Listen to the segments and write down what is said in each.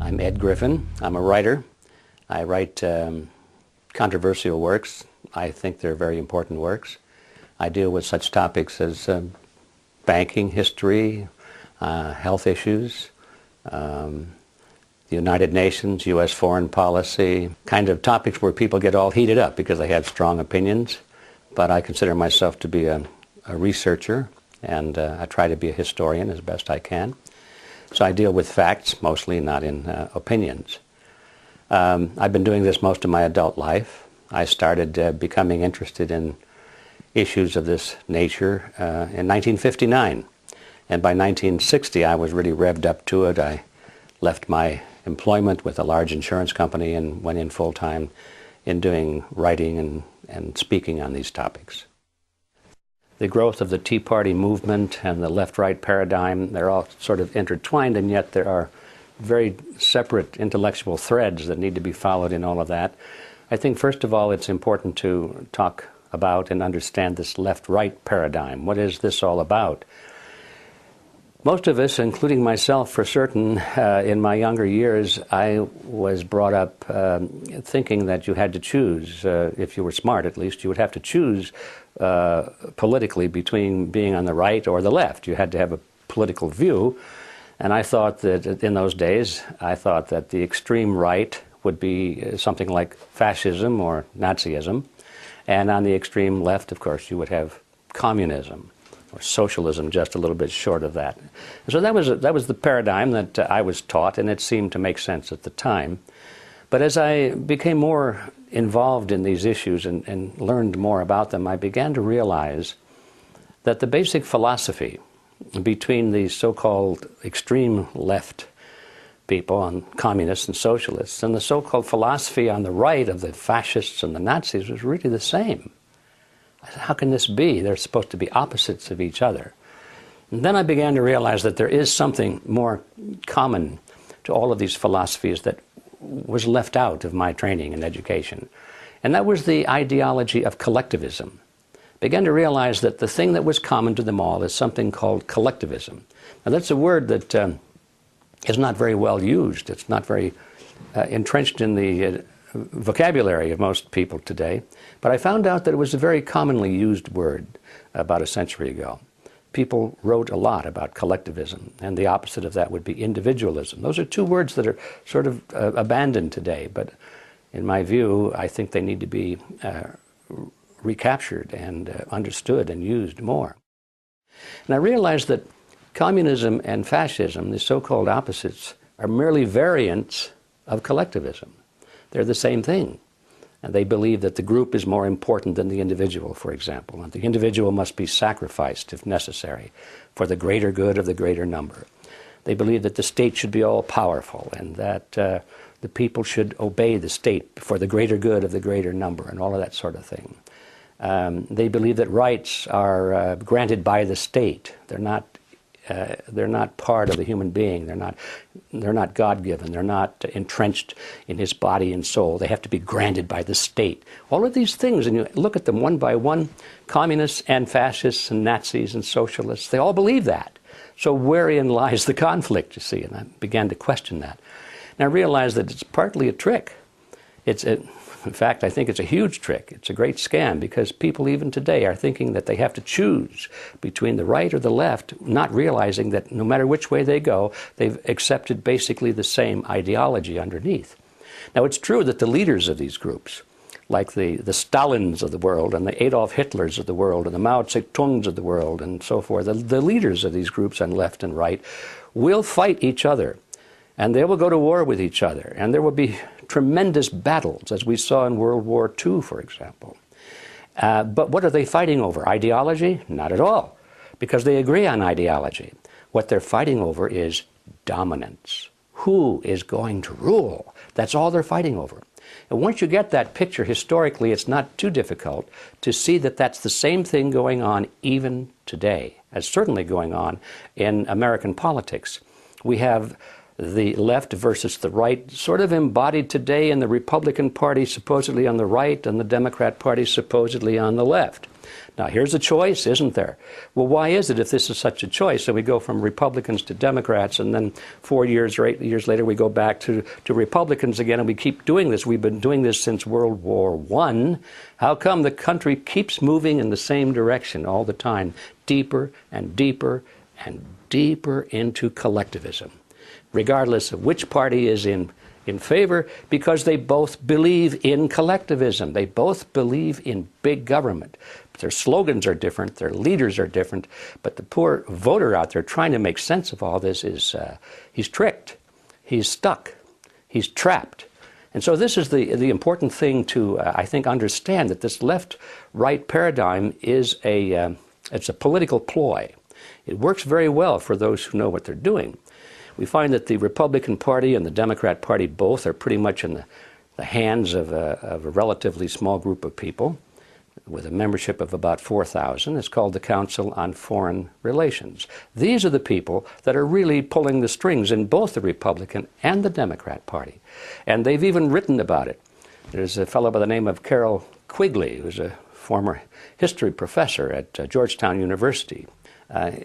I'm Ed Griffin. I'm a writer. I write controversial works. I think they're very important works. I deal with such topics as banking history, health issues, the United Nations, U.S. foreign policy, kind of topics where people get all heated up because they have strong opinions. But I consider myself to be a researcher, and I try to be a historian as best I can. So I deal with facts, mostly, not in opinions. I've been doing this most of my adult life. I started becoming interested in issues of this nature in 1959. And by 1960, I was really revved up to it. I left my employment with a large insurance company and went in full-time in doing writing and speaking on these topics. The growth of the Tea Party movement and the left-right paradigm, they're all sort of intertwined, and yet there are very separate intellectual threads that need to be followed in all of that. I think, first of all, it's important to talk about and understand this left-right paradigm. What is this all about? Most of us, including myself for certain, in my younger years, I was brought up thinking that you had to choose, if you were smart at least, you would have to choose politically between being on the right or the left. You had to have a political view. And I thought that in those days, I thought that the extreme right would be something like fascism or Nazism. And on the extreme left, of course, you would have communism or socialism, just a little bit short of that. And so that was the paradigm that I was taught, and it seemed to make sense at the time. But as I became more involved in these issues and learned more about them, I began to realize that the basic philosophy between the so-called extreme left people, and communists and socialists, and the so-called philosophy on the right of the fascists and the Nazis was really the same. I said, how can this be? They're supposed to be opposites of each other. And then I began to realize that there is something more common to all of these philosophies that was left out of my training and education. And that was the ideology of collectivism. Began to realize that the thing that was common to them all is something called collectivism. Now that's a word that is not very well used. It's not very entrenched in the vocabulary of most people today. But I found out that it was a very commonly used word about a century ago. People wrote a lot about collectivism, and the opposite of that would be individualism. Those are two words that are sort of abandoned today, but in my view, I think they need to be recaptured and understood and used more. And I realized that communism and fascism, the so-called opposites, are merely variants of collectivism. They're the same thing. And they believe that the group is more important than the individual, for example, and the individual must be sacrificed, if necessary, for the greater good of the greater number. They believe that the state should be all-powerful and that the people should obey the state for the greater good of the greater number and all of that sort of thing. They believe that rights are granted by the state. They're not part of the human being. They're not God-given. They're not entrenched in his body and soul. They have to be granted by the state. All of these things, and you look at them one by one, communists and fascists and Nazis and socialists, they all believe that. So wherein lies the conflict, you see? And I began to question that. And I realized that it's partly a trick. In fact, I think it's a huge trick. It's a great scam because people even today are thinking that they have to choose between the right or the left, not realizing that no matter which way they go, they've accepted basically the same ideology underneath. Now, it's true that the leaders of these groups, like the Stalins of the world and the Adolf Hitlers of the world and the Mao Zedongs of the world and so forth, the leaders of these groups on left and right will fight each other. And they will go to war with each other. And there will be tremendous battles, as we saw in World War II, for example. But what are they fighting over? Ideology? Not at all, because they agree on ideology. What they're fighting over is dominance. Who is going to rule? That's all they're fighting over. And once you get that picture, historically, it's not too difficult to see that that's the same thing going on even today, as certainly going on in American politics. We have the left versus the right, sort of embodied today in the Republican Party supposedly on the right and the Democrat Party supposedly on the left. Now, here's a choice, isn't there? Well, why is it if this is such a choice? So we go from Republicans to Democrats, and then 4 years or 8 years later, we go back to Republicans again, and we keep doing this. We've been doing this since World War I. How come the country keeps moving in the same direction all the time, deeper and deeper and deeper into collectivism, regardless of which party is in favor? Because they both believe in collectivism. They both believe in big government. Their slogans are different, their leaders are different, but the poor voter out there trying to make sense of all this is, he's tricked, he's stuck, he's trapped. And so this is the important thing to, I think, understand, that this left-right paradigm is it's a political ploy. It works very well for those who know what they're doing. We find that the Republican Party and the Democrat Party both are pretty much in the hands of a relatively small group of people with a membership of about 4,000. It's called the Council on Foreign Relations. These are the people that are really pulling the strings in both the Republican and the Democrat Party. And they've even written about it. There's a fellow by the name of Carroll Quigley, who's a former history professor at Georgetown University.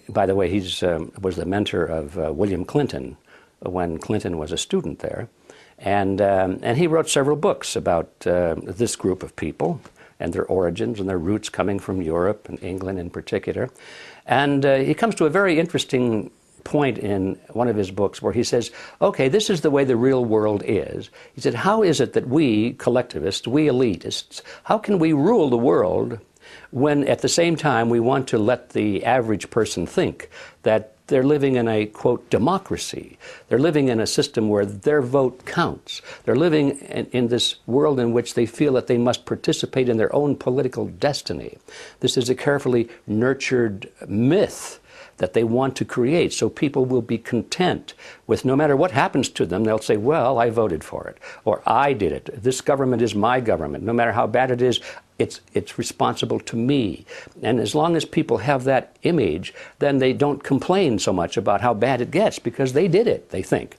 By the way, he was the mentor of William Clinton when Clinton was a student there. And he wrote several books about this group of people and their origins and their roots coming from Europe and England in particular. And he comes to a very interesting point in one of his books where he says, okay, this is the way the real world is. He said, how is it that we collectivists, we elitists, how can we rule the world when at the same time we want to let the average person think that they're living in a, quote, democracy. They're living in a system where their vote counts. They're living in this world in which they feel that they must participate in their own political destiny. This is a carefully nurtured myth that they want to create, so people will be content with, no matter what happens to them, they'll say, well, I voted for it, or I did it. This government is my government. No matter how bad it is, it's responsible to me. And as long as people have that image, then they don't complain so much about how bad it gets, because they did it, they think.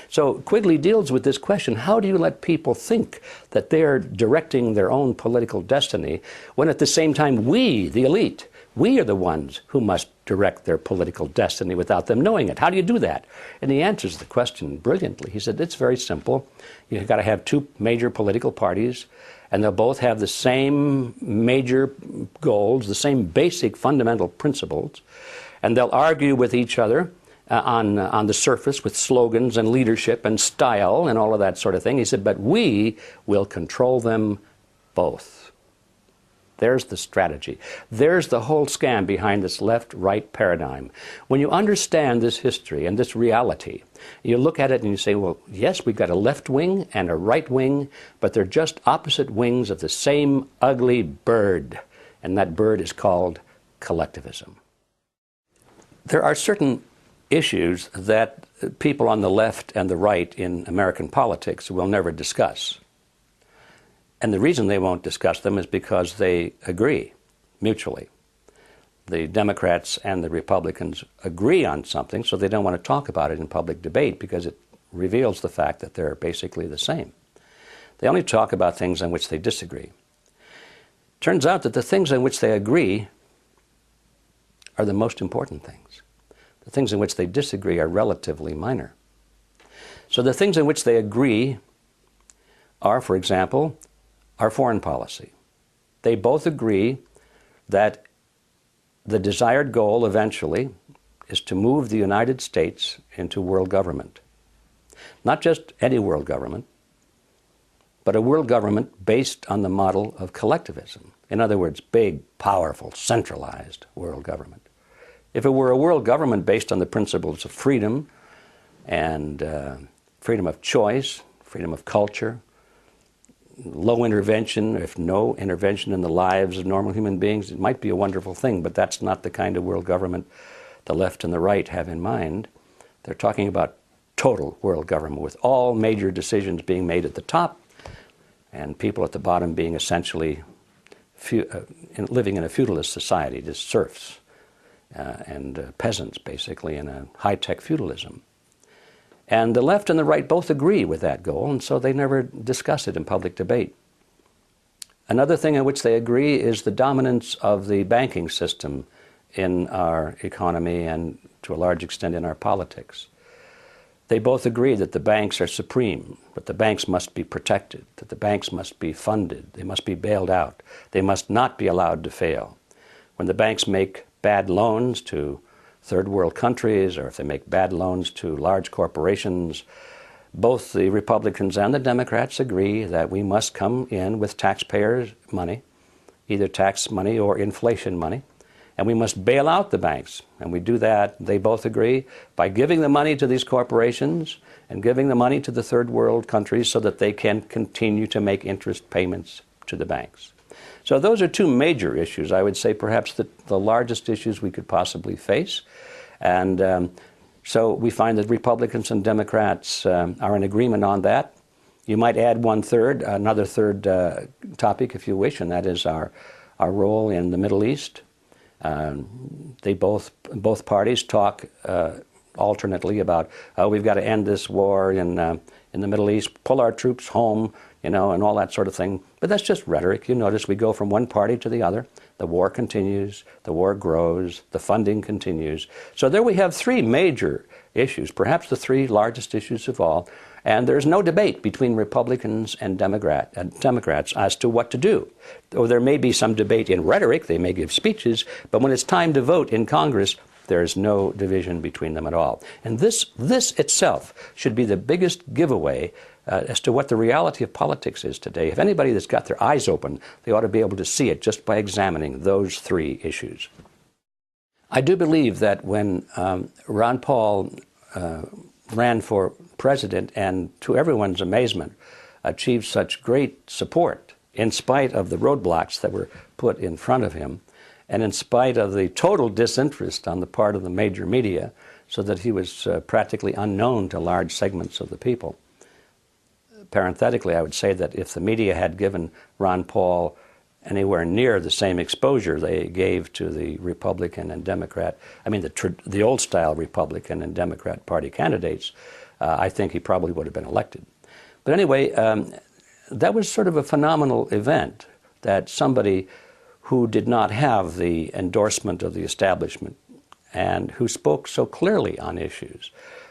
So Quigley deals with this question: how do you let people think that they're directing their own political destiny when at the same time we, the elite, we are the ones who must direct their political destiny without them knowing it? How do you do that? And he answers the question brilliantly. He said, it's very simple. You've got to have two major political parties, and they'll both have the same major goals, the same basic fundamental principles, and they'll argue with each other on the surface with slogans and leadership and style and all of that sort of thing. He said, but we will control them both. There's the strategy. There's the whole scam behind this left-right paradigm. When you understand this history and this reality, you look at it and you say, well, yes, we've got a left wing and a right wing, but they're just opposite wings of the same ugly bird, and that bird is called collectivism. There are certain issues that people on the left and the right in American politics will never discuss. And the reason they won't discuss them is because they agree mutually. The Democrats and the Republicans agree on something, so they don't want to talk about it in public debate because it reveals the fact that they're basically the same. They only talk about things on which they disagree. Turns out that the things on which they agree are the most important things. The things in which they disagree are relatively minor. So the things in which they agree are, for example, our foreign policy. They both agree that the desired goal eventually is to move the United States into world government. Not just any world government, but a world government based on the model of collectivism. In other words, big, powerful, centralized world government. If it were a world government based on the principles of freedom and freedom of choice, freedom of culture, low intervention, if no intervention in the lives of normal human beings, it might be a wonderful thing, but that's not the kind of world government the left and the right have in mind. They're talking about total world government with all major decisions being made at the top and people at the bottom being essentially living in a feudalist society, just serfs and peasants basically in a high-tech feudalism. And the left and the right both agree with that goal, and so they never discuss it in public debate. Another thing in which they agree is the dominance of the banking system in our economy and to a large extent in our politics. They both agree that the banks are supreme, that the banks must be protected, that the banks must be funded, they must be bailed out, they must not be allowed to fail. When the banks make bad loans to third world countries, or if they make bad loans to large corporations, both the Republicans and the Democrats agree that we must come in with taxpayers' money, either tax money or inflation money, and we must bail out the banks. And we do that, they both agree, by giving the money to these corporations and giving the money to the third world countries so that they can continue to make interest payments to the banks. So those are two major issues. I would say perhaps the largest issues we could possibly face. And so we find that Republicans and Democrats are in agreement on that. You might add another third topic if you wish, and that is our role in the Middle East. Both parties talk alternately about, oh, we've got to end this war in the Middle East, pull our troops home, and all that sort of thing. But that's just rhetoric. You notice we go from one party to the other. The war continues, the war grows, the funding continues. So there we have three major issues, perhaps the three largest issues of all. And there's no debate between Republicans and Democrats as to what to do. Though there may be some debate in rhetoric, they may give speeches, but when it's time to vote in Congress, there's no division between them at all. And this itself should be the biggest giveaway as to what the reality of politics is today. If anybody that's got their eyes open, they ought to be able to see it just by examining those three issues. I do believe that when Ron Paul ran for president and, to everyone's amazement, achieved such great support in spite of the roadblocks that were put in front of him and in spite of the total disinterest on the part of the major media, so that he was practically unknown to large segments of the people. Parenthetically, I would say that if the media had given Ron Paul anywhere near the same exposure they gave to the Republican and Democrat, the old-style Republican and Democrat Party candidates, I think he probably would have been elected. But anyway, that was sort of a phenomenal event, that somebody who did not have the endorsement of the establishment and who spoke so clearly on issues,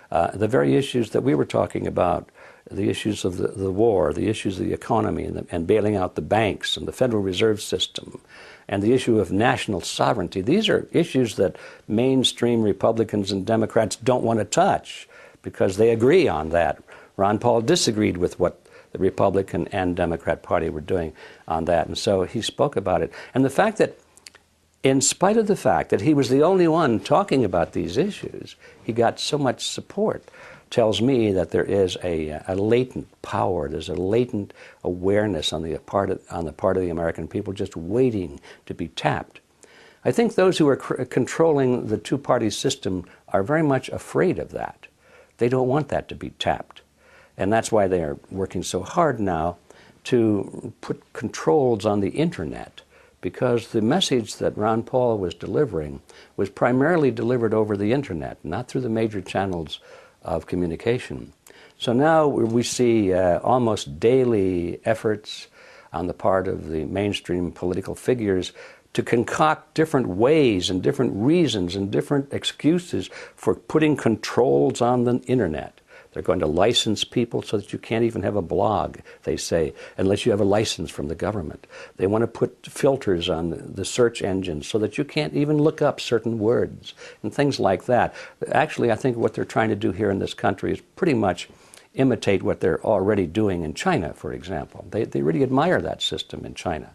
the very issues that we were talking about, the issues of the war, the issues of the economy and bailing out the banks and the Federal Reserve System, and the issue of national sovereignty. These are issues that mainstream Republicans and Democrats don't want to touch because they agree on that. Ron Paul disagreed with what the Republican and Democrat Party were doing on that, and so he spoke about it. And the fact that, in spite of the fact that he was the only one talking about these issues, he got so much support, tells me that there is a latent power, there's a latent awareness on the part of the American people just waiting to be tapped. I think those who are controlling the two-party system are very much afraid of that. They don't want that to be tapped. And that's why they are working so hard now to put controls on the internet, because the message that Ron Paul was delivering was primarily delivered over the internet, not through the major channels of communication. So now we see almost daily efforts on the part of the mainstream political figures to concoct different ways and different reasons and different excuses for putting controls on the internet. They're going to license people so that you can't even have a blog, they say, unless you have a license from the government. They want to put filters on the search engines so that you can't even look up certain words and things like that. Actually, I think what they're trying to do here in this country is pretty much imitate what they're already doing in China, for example. They really admire that system in China.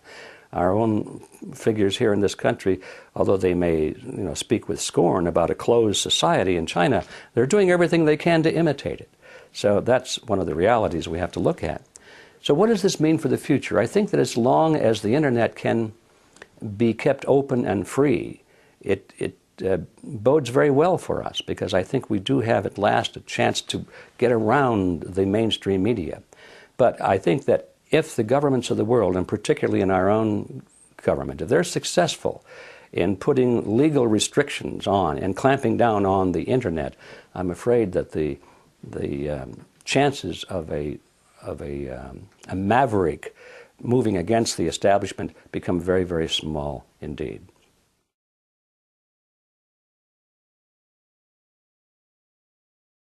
Our own figures here in this country, although they may speak with scorn about a closed society in China, they're doing everything they can to imitate it. So that's one of the realities we have to look at. So what does this mean for the future? I think that as long as the internet can be kept open and free, it bodes very well for us, because I think we do have at last a chance to get around the mainstream media. But I think that if the governments of the world, and particularly in our own government, if they're successful in putting legal restrictions on and clamping down on the internet, I'm afraid that the chances of a maverick moving against the establishment become very, very small indeed.